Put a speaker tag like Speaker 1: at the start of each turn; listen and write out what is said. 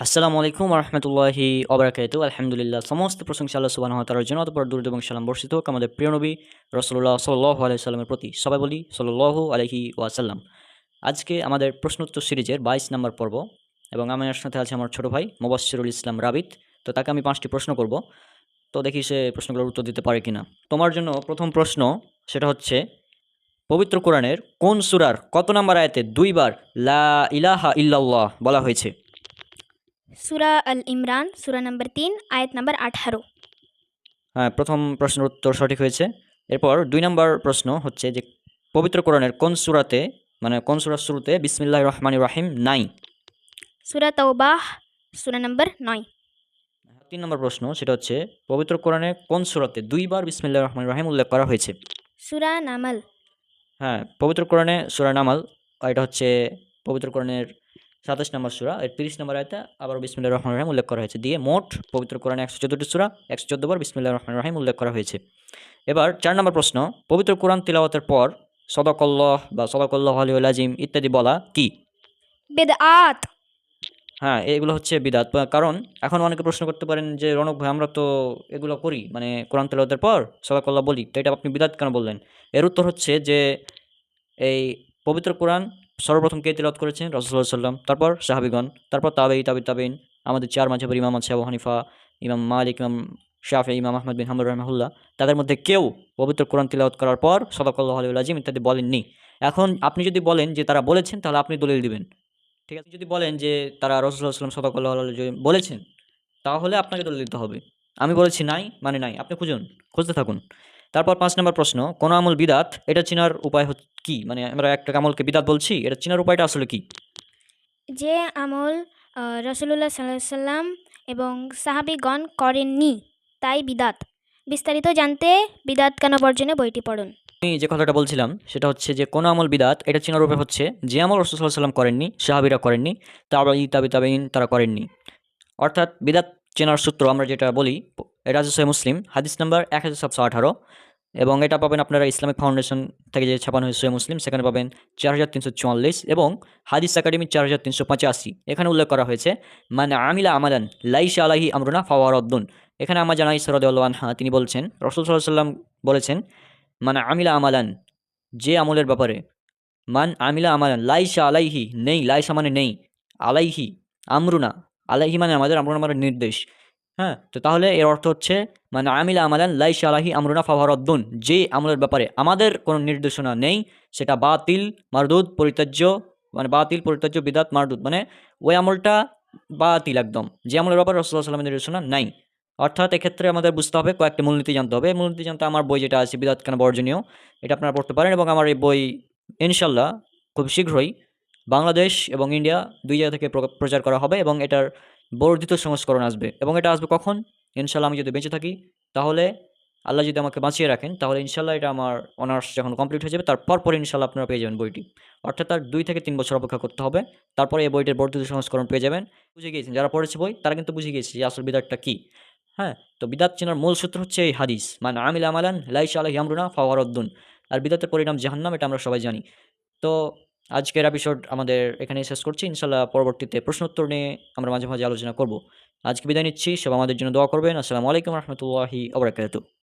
Speaker 1: আসসালামু আলাইকুম রহমতুল্লাহি ওবরাকাতু। আলহামদুলিল্লাহ, সমস্ত প্রশংসা আল্লাহ সুবহানাহু ওয়া তাআলার জন্য। অতঃপর দুরূদ এবং সালাম বর্ষিত হোক আমাদের প্রিয় নবী রাসূলুল্লাহ সাল্লাল্লাহু আলাইহি ওয়াসাল্লামের প্রতি। সবাই বলি সাল্লাল্লাহু আলাইহি ওয়াসাল্লাম। আজকে আমাদের প্রশ্নোত্তর সিরিজের ২২ নম্বর পর্ব এবং আমার সাথে আছে আমার ছোট ভাই মুবাশশিরুল ইসলাম রাবিত। তো তাকে আমি ৫টি প্রশ্ন করব। তো দেখি সে প্রশ্নগুলোর উত্তর দিতে পারে কিনা। তোমার জন্য প্রথম প্রশ্ন, সেটা হচ্ছে পবিত্র কোরআনের কোন সূরার কত নম্বর আয়াতে ২ বার লা ইলাহা ইল্লাল্লাহ বলা হয়েছে?
Speaker 2: সূরা আল ইমরান, সূরা নম্বর ৩, আয়াত নম্বর ১৮।
Speaker 1: হ্যাঁ, প্রথম প্রশ্নের উত্তর সঠিক হয়েছে। এরপর ২ নম্বর প্রশ্ন হচ্ছে যে পবিত্র কোরআনের কোন সূরাতে, মানে কোন সূরার শুরুতে বিসমিল্লাহির রহমানির রহিম নাই?
Speaker 2: সূরা তাওবাহ, সূরা নম্বর ৯।
Speaker 1: ৩ নম্বর প্রশ্ন, সেটা হচ্ছে পবিত্র কোরআনের কোন সূরাতে ২ বার বিসমিল্লাহির রহমানির রহিম উল্লেখ করা হয়েছে?
Speaker 2: সূরা নামল।
Speaker 1: হ্যাঁ, পবিত্র কোরআনে সূরা নামাল, এটা হচ্ছে পবিত্র কোরআনের ২৭ নম্বর সূরা। এর ৩০ নম্বর আয়াতে আবার বিসমিল্লাহির রহমানির রহিম উল্লেখ করা হয়েছে। দিয়ে মোট পবিত্র কোরআনে ১১৪টি সূরা, ১১৪ বার বিসমিল্লাহির রহমানির রহিম উল্লেখ করা হয়েছে। এবার ৪ নম্বর প্রশ্ন, পবিত্র কোরআন তিলাওয়াতের পর সদাকল্লাহ বা সদাকল্লাহু আলিয়্যুল আযীম ইত্যাদি বলা কি?
Speaker 2: বেদআত।
Speaker 1: হ্যাঁ, এগুলো হচ্ছে বিদআত। কারণ এখন অনেকে প্রশ্ন করতে পারেন যে রনক ভাই, আমরা তো এগুলো করি, মানে কোরআন তেলাওয়াতের পর সদাকল্লাহ বলি, তো এটা আপনি বিদআত কেন বললেন? এর উত্তর হচ্ছে যে এই পবিত্র কোরআন সর্বপ্রথম কে তিলাওয়াত করেছেন? রাসূলুল্লাহ সাল্লাল্লাহু আলাইহি ওয়াসাল্লাম, তারপর সাহাবীগণ, তারপর তাবেঈন, আমাদের ৪ মাযহাবের ইমাম আছে আবু হানিফা, ইমাম মালিক, ইমাম শাফিঈ, ইমাম আহমদ বিন হাম্বল রাহিমাহুল্লাহ। তাদের মধ্যে কেউ পবিত্র কোরআন তিলাওয়াত করার পর সাদাকাল্লাহু আলাইহিল আযীম ইত্যাদি বলেননি। এখন আপনি যদি বলেন যে তারা বলেছেন, তাহলে আপনি দলিল দিবেন। ঠিক আছে? যদি বলেন যে তারা রাসূলুল্লাহ সাল্লাল্লাহু আলাইহি ওয়াসাল্লাম সাদাকাল্লাহু আলাইহিল আযীম বলেছেন, তাহলে আপনাকে দলিল দিতে হবে। আমি বলেছি নাই মানে নাই। আপনি খুঁজতে থাকুন। তারপর ৫ নম্বর প্রশ্ন, কোন আমল বিদআত এটা চিনার উপায় কি? মানে আমরা একটা আমলকে বিদআত বলছি, এটা চিনার উপায়টা আসলে কি?
Speaker 2: যে আমল রাসূলুল্লাহ সাল্লাল্লাহু আলাইহি সাল্লাম এবং সাহাবীগণ করেননি, তাই বিদাত। বিস্তারিত জানতে বিদাত কেন বর্জনে বইটি পড়ুন।
Speaker 1: আমি যে কথাটা বলছিলাম সেটা হচ্ছে যে কোন আমল বিদআত এটা চিনার উপায় হচ্ছে যে আমল রাসূল সাল্লাল্লাহু আলাইহি ওয়াসাল্লাম করেননি, সাহাবীরা করেননি, তাবেঈন তারা করেননি। অর্থাৎ বিদআত চেনার সূত্র আমরা যেটা বলি, এটা আছে সহিহ মুসলিম হাদিস নাম্বার ১৭১৮ এবং এটা পাবেন আপনারা ইসলামিক ফাউন্ডেশন থেকে যে ছাপানো হয়েছে সহিহ মুসলিম, সেখানে পাবেন ৪৩৪৪ এবং হাদিস একাডেমি ৪৩৮৫। এখানে উল্লেখ করা হয়েছে মান আমিলা আমালান লাইসা আলাইহি আমরুনা ফাহুয়া রাদ্দুন। এখানে আম্মা জানা আয়েশা রাদিয়াল্লাহু আনহা তিনি বলছেন, রাসূল সাল্লাল্লাহু আলাইহি ওয়াসাল্লাম বলেছেন, মান আমিলা আমালান, যে আমলের ব্যাপারে, মান আমিলা আমালান লাইসা আলাইহি, নেই, লাইসা মানে নেই, আলাইহি আমরুনা, আলাইহি মানে আমাদের, আমরুনা মানে নির্দেশ। হ্যাঁ, তো তাহলে এর অর্থ হচ্ছে মানে আমিলা আমালান লাইসা আলাইহি আমরুনা ফাহুয়া রাদ্দুন, যে আমলের ব্যাপারে আমাদের কোনো নির্দেশনা নেই সেটা বাতিল, মারদুদ, পরিত্যাজ্য, মানে বাতিল, পরিত্যাজ্য, বিদআত, মারদুদ, মানে ওই আমলটা বাতিল একদম, যে আমলের ব্যাপারে রাসূলুল্লাহ সাল্লাল্লাহু আলাইহি ওয়াসাল্লামের নির্দেশনা নাই। অর্থাৎ এক্ষেত্রে আমাদের বুঝতে হবে, কয়েকটা মূলনীতি জানতে হবে। মূলনীতি জানতে আমার বই যেটা আছে বিদআত কেন বর্জনীয়, এটা আপনারা পড়তে পারেন এবং আমার এই বই ইনশাল্লাহ খুব শীঘ্রই বাংলাদেশ এবং ইন্ডিয়া ২ জায়গা থেকে প্রচার করা হবে এবং এটার বর্ধিত সংস্করণ আসবে। এবং এটা আসবে কখন? ইনশাল্লাহ আমি যদি বেঁচে থাকি, তাহলে আল্লাহ যদি আমাকে বাঁচিয়ে রাখেন, তাহলে ইনশাল্লাহ এটা আমার অনার্স যখন কমপ্লিট হয়ে যাবে, তারপর ইনশাল্লাহ আপনারা পেয়ে যাবেন বইটি। অর্থাৎ তার ২ থেকে ৩ বছর অপেক্ষা করতে হবে। তারপরে এই বইটির বর্ধিত সংস্করণ পেয়ে যাবেন। বুঝে গিয়েছেন, যারা পড়েছে বই তারা কিন্তু বুঝে গিয়েছে যে আসল বিদআতটা কী। হ্যাঁ, তো বিদআত চেনার মূল সূত্র হচ্ছে এই হাদিস, মান আমিলা আমালান লাইসা আলাইহি আমরুনা ফাহুয়া রাদ্দুন। আর বিদআতের পরিণাম জাহান্নাম, এটা আমরা সবাই জানি। তো আজকের এপিসোড আমাদের এখানেই শেষ করছি। ইনশাল্লাহ পরবর্তীতে প্রশ্নোত্তর নিয়ে আমরা মাঝে মাঝে আলোচনা করব। আজকে বিদায় নিচ্ছি। সবাই আমাদের জন্য দোয়া করবেন। আসসালামু আলাইকুম রহমতুল্লাহি ওয়া বারাকাতুহু।